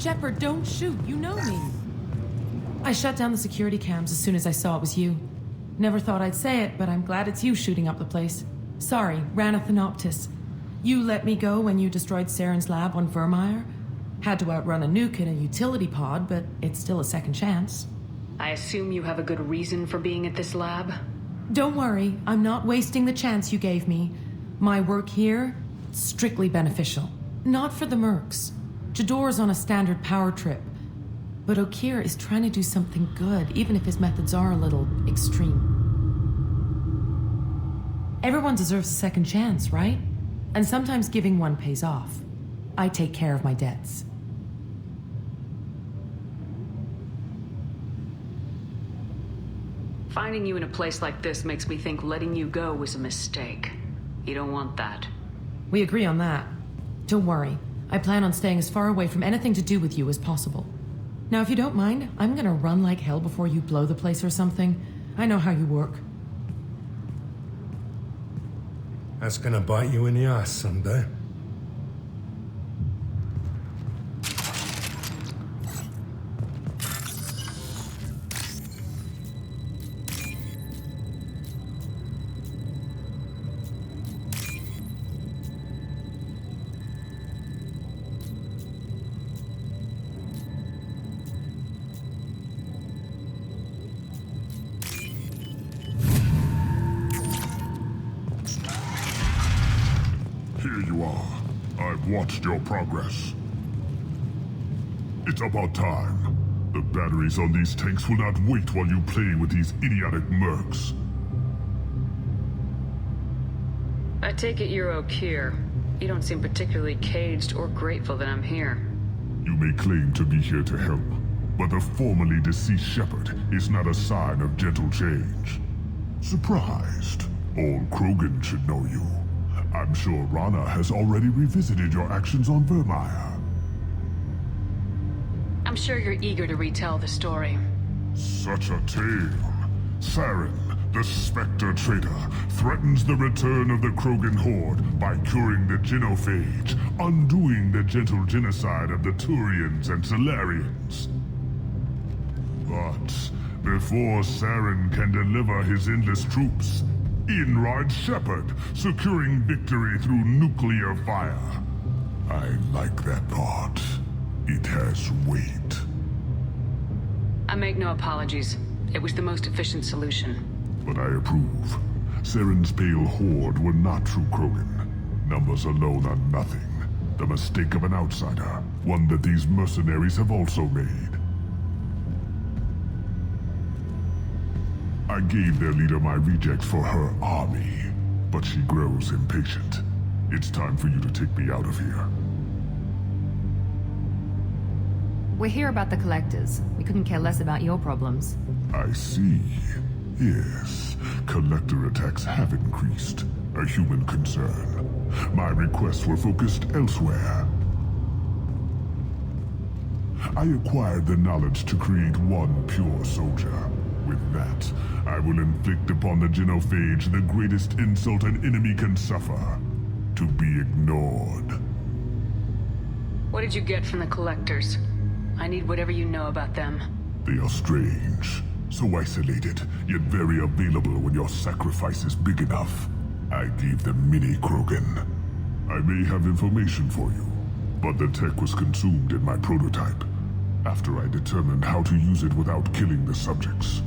Shepard, don't shoot. You know me. I shut down the security cams as soon as I saw it was you. Never thought I'd say it, but I'm glad it's you shooting up the place. Sorry, Rana Thanoptis. You let me go when you destroyed Saren's lab on Vermeer. Had to outrun a nuke in a utility pod, but it's still a second chance. I assume you have a good reason for being at this lab? Don't worry, I'm not wasting the chance you gave me. My work here, strictly beneficial. Not for the mercs. Jador's on a standard power trip. But Okeer is trying to do something good, even if his methods are a little extreme. Everyone deserves a second chance, right? And sometimes giving one pays off. I take care of my debts. Finding you in a place like this makes me think letting you go was a mistake. You don't want that. We agree on that. Don't worry. I plan on staying as far away from anything to do with you as possible. Now, if you don't mind, I'm gonna run like hell before you blow the place or something. I know how you work. That's gonna bite you in the ass someday. Here you are. I've watched your progress. It's about time. The batteries on these tanks will not wait while you play with these idiotic mercs. I take it you're Okeer. You don't seem particularly caged or grateful that I'm here. You may claim to be here to help, but the formerly deceased Shepard is not a sign of gentle change. Surprised? Old Krogan should know you. I'm sure Rana has already revisited your actions on Vermeer. I'm sure you're eager to retell the story. Such a tale. Saren, the Spectre traitor, threatens the return of the Krogan horde by curing the genophage, undoing the gentle genocide of the Turians and Solarians. But before Saren can deliver his endless troops, in rides Shepard, securing victory through nuclear fire. I like that part. It has weight. I make no apologies. It was the most efficient solution. But I approve. Saren's pale horde were not true Krogan. Numbers alone are nothing. The mistake of an outsider. One that these mercenaries have also made. I gave their leader my rejects for her army, but she grows impatient. It's time for you to take me out of here. We're here about the Collectors. We couldn't care less about your problems. I see. Yes, Collector attacks have increased. A human concern. My requests were focused elsewhere. I acquired the knowledge to create one pure soldier. With that, I will inflict upon the genophage the greatest insult an enemy can suffer. To be ignored. What did you get from the Collectors? I need whatever you know about them. They are strange. So isolated, yet very available when your sacrifice is big enough. I gave them mini Krogan. I may have information for you, but the tech was consumed in my prototype, after I determined how to use it without killing the subjects.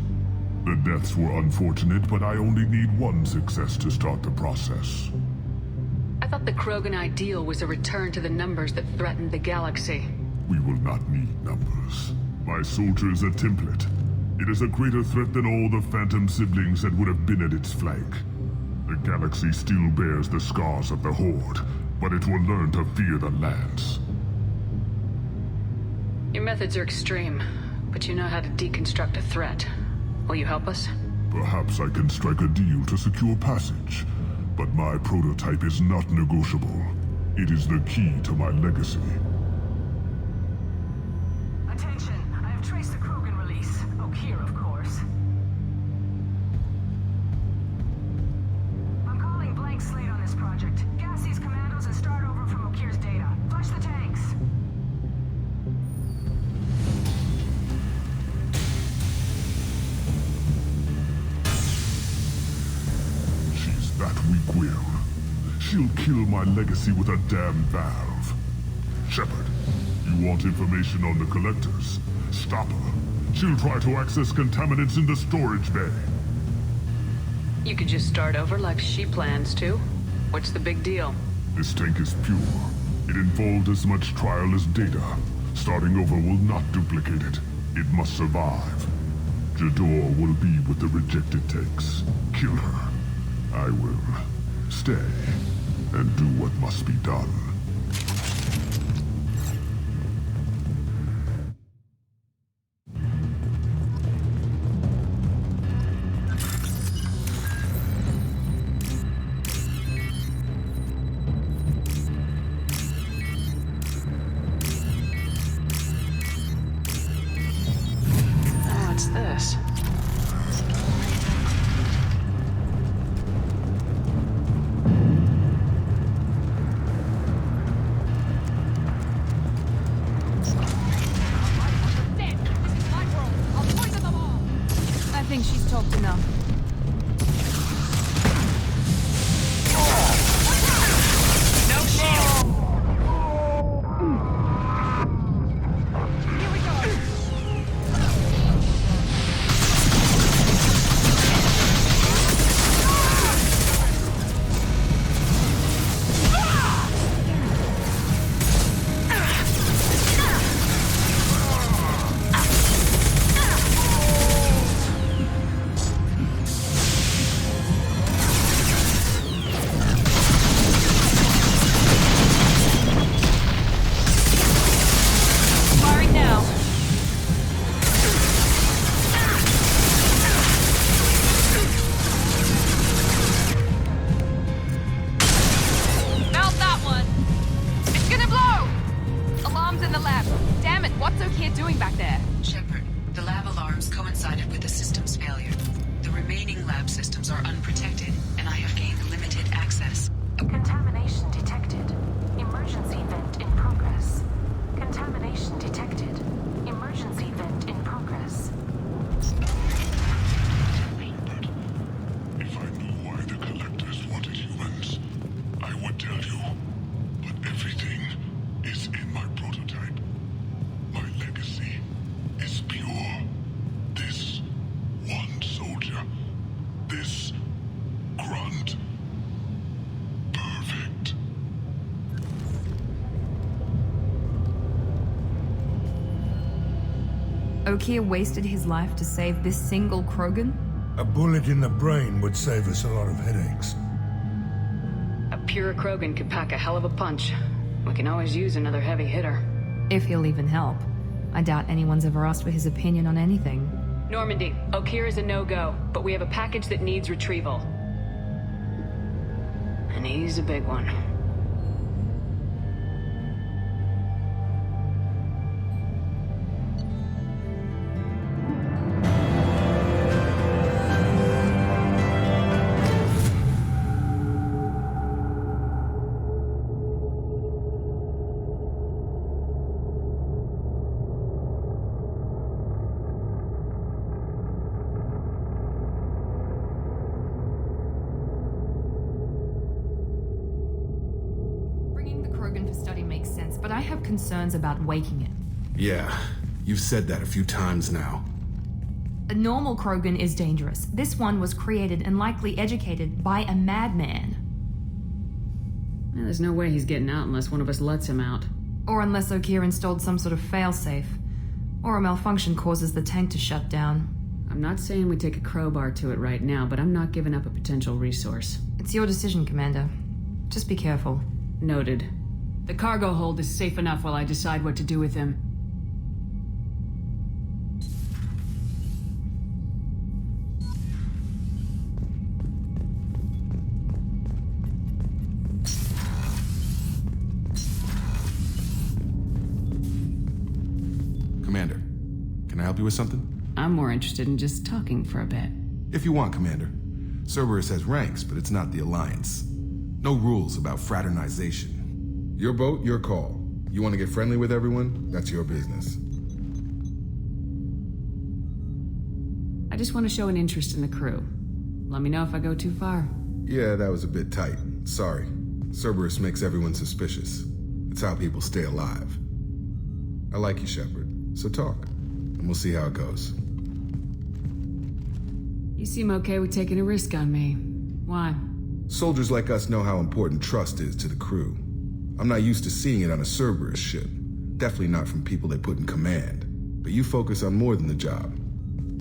The deaths were unfortunate, but I only need one success to start the process. I thought the Krogan ideal was a return to the numbers that threatened the galaxy. We will not need numbers. My soldier is a template. It is a greater threat than all the Phantom siblings that would have been at its flank. The galaxy still bears the scars of the Horde, but it will learn to fear the Lance. Your methods are extreme, but you know how to deconstruct a threat. Will you help us? Perhaps I can strike a deal to secure passage, but my prototype is not negotiable. It is the key to my legacy. Attention, I have traced the Krogan release. Okeer, of course. I'm calling blank slate on this project. Gas these commandos and start over from Okeer's data. Flush the tanks. will. She'll kill my legacy with a damn valve. Shepard, you want information on the Collectors? Stop her. She'll try to access contaminants in the storage bay. You could just start over like she plans to. What's the big deal? This tank is pure. It involved as much trial as data. Starting over will not duplicate it. It must survive. Jador will be with the rejected tanks. Kill her. I will stay and do what must be done. What's this? I think she's talked enough. No shield! Here we go. Firing now. Melt that one. It's gonna blow. Alarms in the lab. Damn it, what's Okeer doing back there? Shepard, the lab alarms coincided with the system's failure. The remaining lab systems are unprotected, and I have gained limited access. Contamination detected. Emergency vent in progress. Contamination detected. Emergency vent in progress. Shepard, if I knew why the Collectors wanted humans, I would tell you. But everything is in my prototype. My legacy is pure. This one soldier. This grunt. Perfect. Okeer wasted his life to save this single Krogan? A bullet in the brain would save us a lot of headaches. A pure Krogan could pack a hell of a punch. We can always use another heavy hitter. If he'll even help. I doubt anyone's ever asked for his opinion on anything. Normandy, Okeer is a no-go, but we have a package that needs retrieval. And he's a big one. Bringing the Krogan for study makes sense, but I have concerns about waking it. Yeah, you've said that a few times now. A normal Krogan is dangerous. This one was created and likely educated by a madman. There's no way he's getting out unless one of us lets him out. Or unless Okeer installed some sort of failsafe. Or a malfunction causes the tank to shut down. I'm not saying we take a crowbar to it right now, but I'm not giving up a potential resource. It's your decision, Commander. Just be careful. Noted. The cargo hold is safe enough while I decide what to do with him. Commander, can I help you with something? I'm more interested in just talking for a bit. If you want, Commander. Cerberus has ranks, but it's not the Alliance. No rules about fraternization. Your boat, your call. You want to get friendly with everyone? That's your business. I just want to show an interest in the crew. Let me know if I go too far. Yeah, that was a bit tight. Sorry. Cerberus makes everyone suspicious. It's how people stay alive. I like you, Shepard. So talk, and we'll see how it goes. You seem okay with taking a risk on me. Why? Soldiers like us know how important trust is to the crew. I'm not used to seeing it on a Cerberus ship. Definitely not from people they put in command. But you focus on more than the job.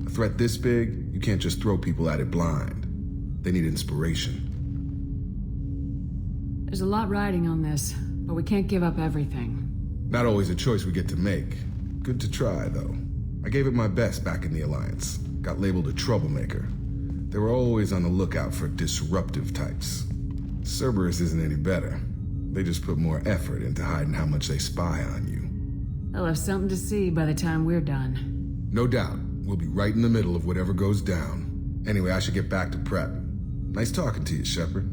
A threat this big, you can't just throw people at it blind. They need inspiration. There's a lot riding on this, but we can't give up everything. Not always a choice we get to make. Good to try, though. I gave it my best back in the Alliance. Got labeled a troublemaker. They were always on the lookout for disruptive types. Cerberus isn't any better. They just put more effort into hiding how much they spy on you. They'll have something to see by the time we're done. No doubt. We'll be right in the middle of whatever goes down. Anyway, I should get back to prep. Nice talking to you, Shepard.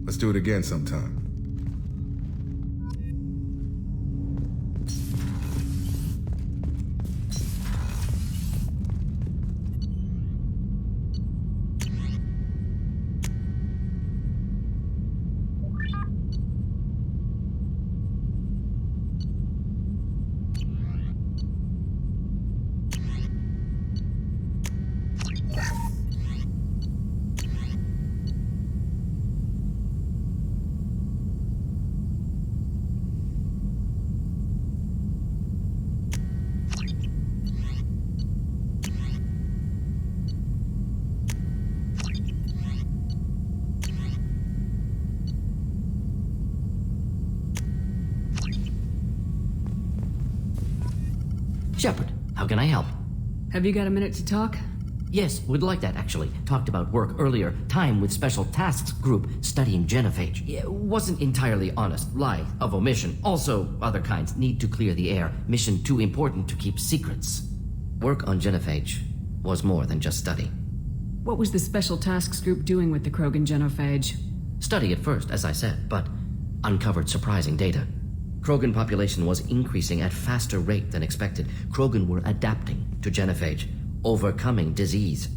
Let's do it again sometime. Shepard, how can I help? Have you got a minute to talk? Yes, would like that, actually. Talked about work earlier. Time with Special Tasks Group studying genophage. Wasn't entirely honest. Lie of omission. Also, other kinds. Need to clear the air. Mission too important to keep secrets. Work on genophage was more than just study. What was the Special Tasks Group doing with the Krogan genophage? Study at first, as I said, but uncovered surprising data. Krogan population was increasing at faster rate than expected. Krogan were adapting to genophage, overcoming disease.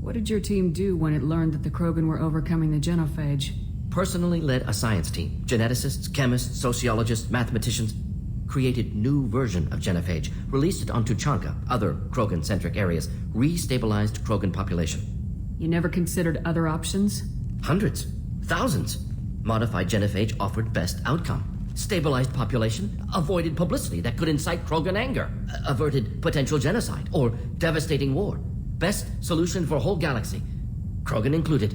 What did your team do when it learned that the Krogan were overcoming the genophage? Personally led a science team. Geneticists, chemists, sociologists, mathematicians. Created new version of genophage. Released it on Tuchanka, other Krogan-centric areas. Restabilized Krogan population. You never considered other options? Hundreds. Thousands. Modified genophage offered best outcome. Stabilized population, avoided publicity that could incite Krogan anger, averted potential genocide or devastating war. Best solution for whole galaxy, Krogan included.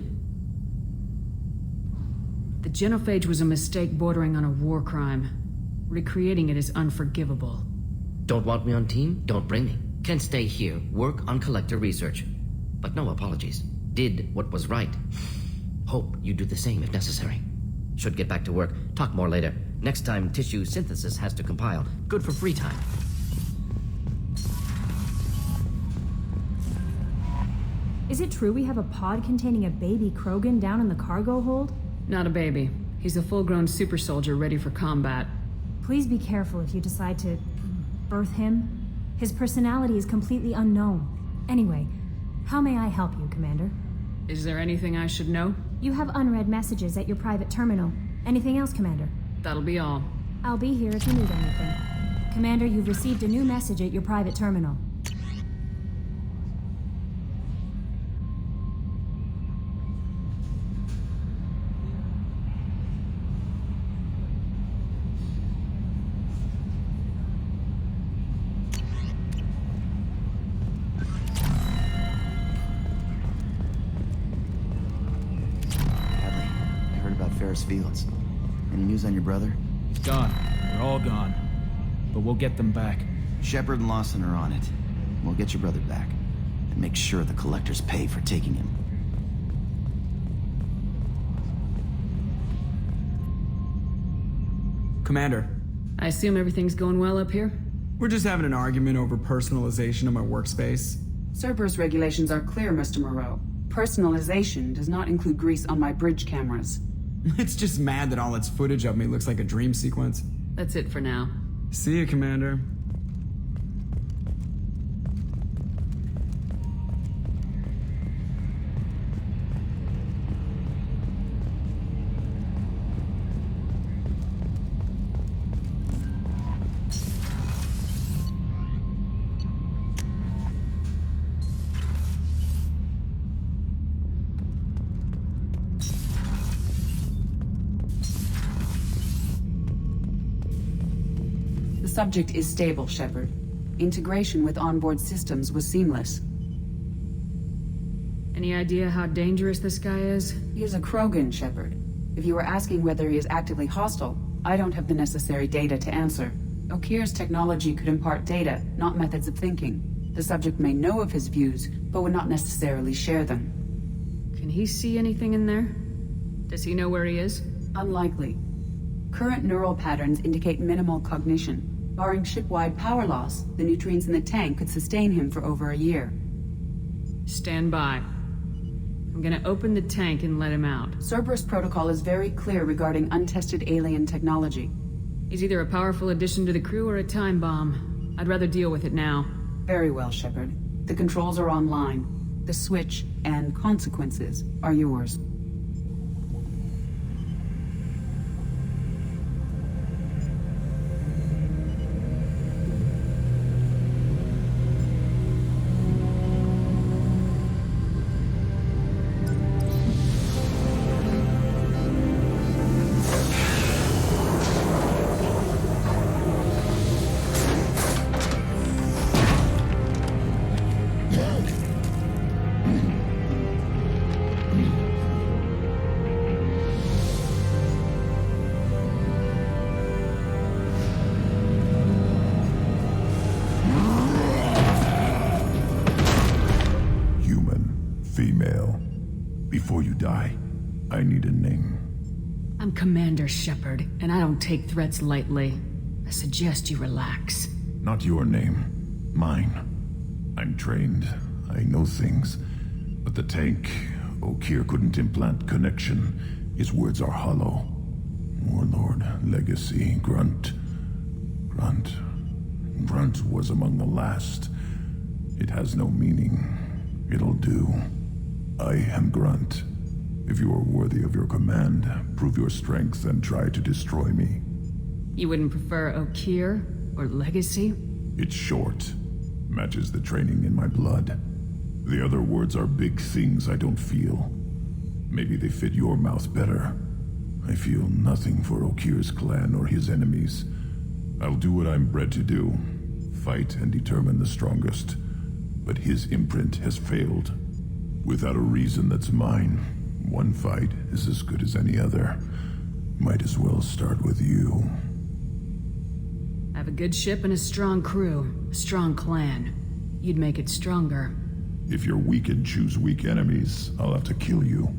The genophage was a mistake bordering on a war crime. Recreating it is unforgivable. Don't want me on team? Don't bring me. Can stay here, work on collector research. But no apologies. Did what was right. Hope you do the same if necessary. Should get back to work. Talk more later. Next time, tissue synthesis has to compile. Good for free time. Is it true we have a pod containing a baby Krogan down in the cargo hold? Not a baby. He's a full-grown super soldier ready for combat. Please be careful if you decide to birth him. His personality is completely unknown. Anyway, how may I help you, Commander? Is there anything I should know? You have unread messages at your private terminal. Anything else, Commander? That'll be all. I'll be here if you need anything. Commander, you've received a new message at your private terminal. Ferris Fields. Any news on your brother? He's gone. They're all gone. But we'll get them back. Shepard and Lawson are on it. We'll get your brother back. And make sure the collectors pay for taking him. Commander. I assume everything's going well up here? We're just having an argument over personalization of my workspace. Cerberus regulations are clear, Mr. Moreau. Personalization does not include grease on my bridge cameras. It's just mad that all its footage of me looks like a dream sequence. That's it for now. See you, Commander. The subject is stable, Shepard. Integration with onboard systems was seamless. Any idea how dangerous this guy is? He is a Krogan, Shepard. If you were asking whether he is actively hostile, I don't have the necessary data to answer. Okeer's technology could impart data, not methods of thinking. The subject may know of his views, but would not necessarily share them. Can he see anything in there? Does he know where he is? Unlikely. Current neural patterns indicate minimal cognition. Barring ship-wide power loss, the nutrients in the tank could sustain him for over a year. Stand by. I'm gonna open the tank and let him out. Cerberus protocol is very clear regarding untested alien technology. He's either a powerful addition to the crew or a time bomb. I'd rather deal with it now. Very well, Shepard. The controls are online. The switch and consequences are yours. Female. Before you die, I need a name. I'm Commander Shepard, and I don't take threats lightly. I suggest you relax. Not your name. Mine. I'm trained. I know things. But the tank, Okeer couldn't implant connection. His words are hollow. Warlord, Legacy, Grunt. Grunt was among the last. It has no meaning. It'll do. I am Grunt. If you are worthy of your command, prove your strength and try to destroy me. You wouldn't prefer Okeer or Legacy? It's short. Matches the training in my blood. The other words are big things I don't feel. Maybe they fit your mouth better. I feel nothing for Okeer's clan or his enemies. I'll do what I'm bred to do. Fight and determine the strongest. But his imprint has failed. Without a reason that's mine, one fight is as good as any other. Might as well start with you. I have a good ship and a strong crew. A strong clan. You'd make it stronger. If you're weak and choose weak enemies, I'll have to kill you.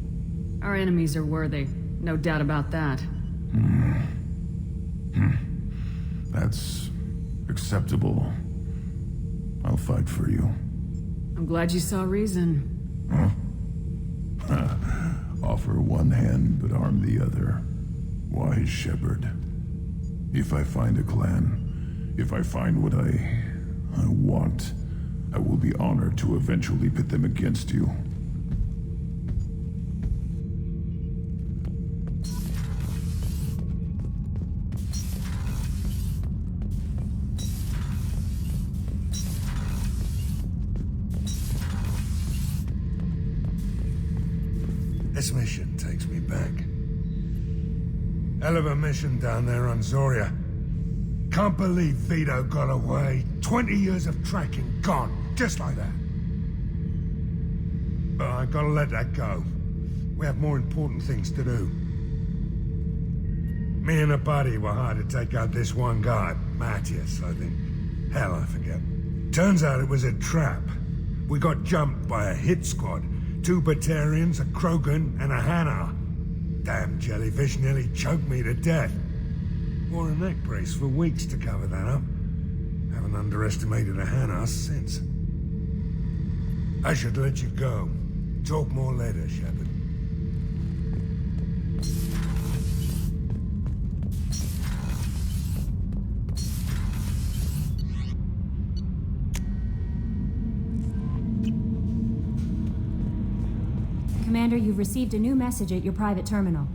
Our enemies are worthy. No doubt about that. That's acceptable. I'll fight for you. I'm glad you saw reason. Offer one hand, but arm the other. Wise Shepard. If I find a clan, if I find what I want, I will be honored to eventually pit them against you. This mission takes me back. Hell of a mission down there on Zoria. Can't believe Vito got away. 20 years of tracking gone, just like that. But I gotta let that go. We have more important things to do. Me and a buddy were hired to take out this one guy, Matthias, I think. Hell, I forget. Turns out it was a trap. We got jumped by a hit squad. 2 Batarians, a Krogan, and a Hanar. Damn jellyfish nearly choked me to death. Wore a neck brace for weeks to cover that up. Haven't underestimated a Hanar since. I should let you go. Talk more later, Shepard. Commander, you've received a new message at your private terminal.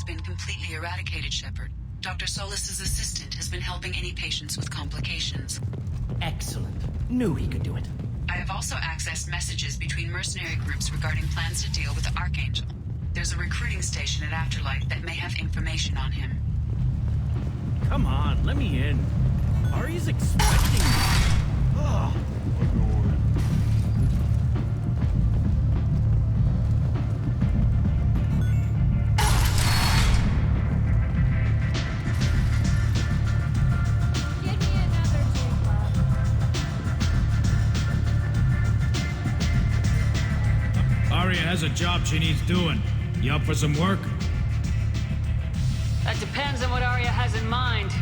been completely eradicated, Shepard. Dr. Solis's assistant has been helping any patients with complications. Excellent. Knew he could do it. I have also accessed messages between mercenary groups regarding plans to deal with the Archangel. There's a recruiting station at Afterlife that may have information on him. Come on, let me in. Aria's expecting me. Ugh. Aria has a job she needs doing. You up for some work? That depends on what Aria has in mind.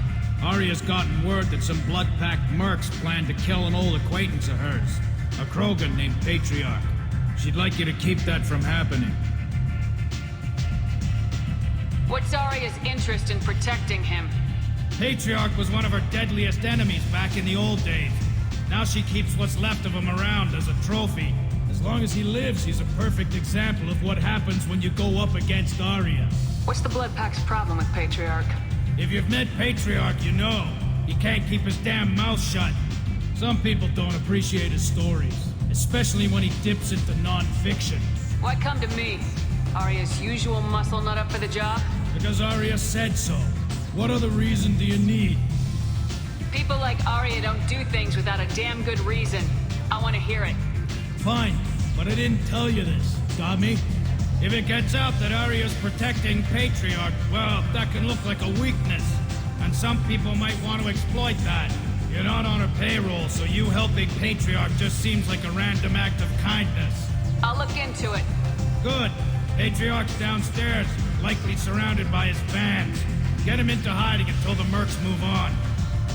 Aria's gotten word that some blood-packed mercs plan to kill an old acquaintance of hers, a Krogan named Patriarch. She'd like you to keep that from happening. What's Aria's interest in protecting him? Patriarch was one of her deadliest enemies back in the old days. Now she keeps what's left of him around as a trophy. As long as he lives, he's a perfect example of what happens when you go up against Aria. What's the Blood Pack's problem with Patriarch? If you've met Patriarch, you know. He can't keep his damn mouth shut. Some people don't appreciate his stories, especially when he dips into non-fiction. Why come to me? Aria's usual muscle not up for the job? Because Aria said so. What other reason do you need? People like Aria don't do things without a damn good reason. I want to hear it. Fine, but I didn't tell you this. Got me? If it gets out that Aria's protecting Patriarch, well, that can look like a weakness. And some people might want to exploit that. You're not on her payroll, so you helping Patriarch just seems like a random act of kindness. I'll look into it. Good. Patriarch's downstairs, likely surrounded by his fans. Get him into hiding until the mercs move on.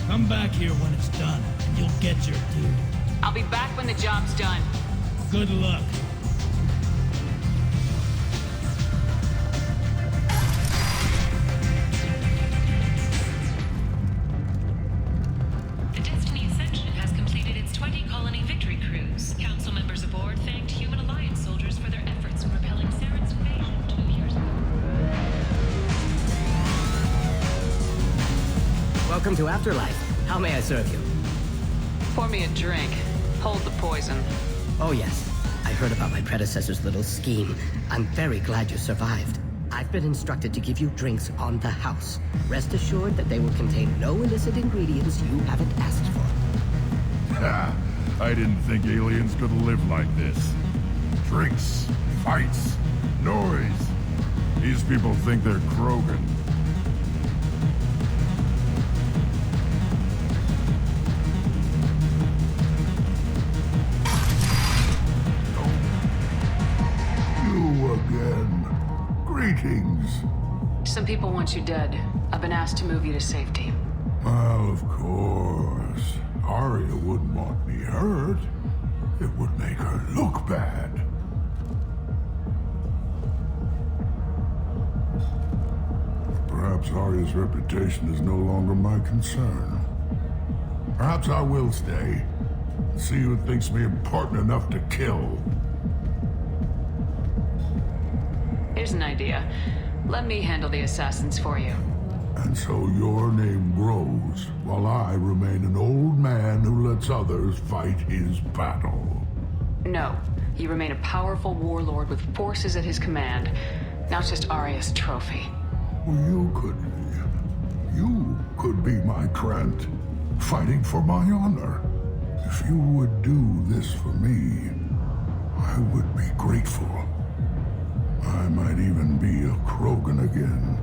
Come back here when it's done, and you'll get your due. I'll be back when the job's done. Good luck. The Destiny Ascension has completed its 20-colony victory cruise. Council members aboard thanked Human Alliance soldiers for their efforts in repelling Saren's invasion 2 years ago. Welcome to Afterlife. How may I serve you? Pour me a drink. Hold the poison. Oh, yes. I heard about my predecessor's little scheme. I'm very glad you survived. I've been instructed to give you drinks on the house. Rest assured that they will contain no illicit ingredients you haven't asked for. Ha! I didn't think aliens could live like this. Drinks, fights, noise. These people think they're Krogan. Greetings. Some people want you dead. I've been asked to move you to safety. Well, of course. Aria wouldn't want me hurt. It would make her look bad. Perhaps Aria's reputation is no longer my concern. Perhaps I will stay. See who thinks me important enough to kill. Here's an idea. Let me handle the assassins for you. And so your name grows, while I remain an old man who lets others fight his battle. No. You remain a powerful warlord with forces at his command. Now it's just Aria's trophy. Well, you could be my Trent, fighting for my honor. If you would do this for me, I would be grateful. I might even be a Krogan again.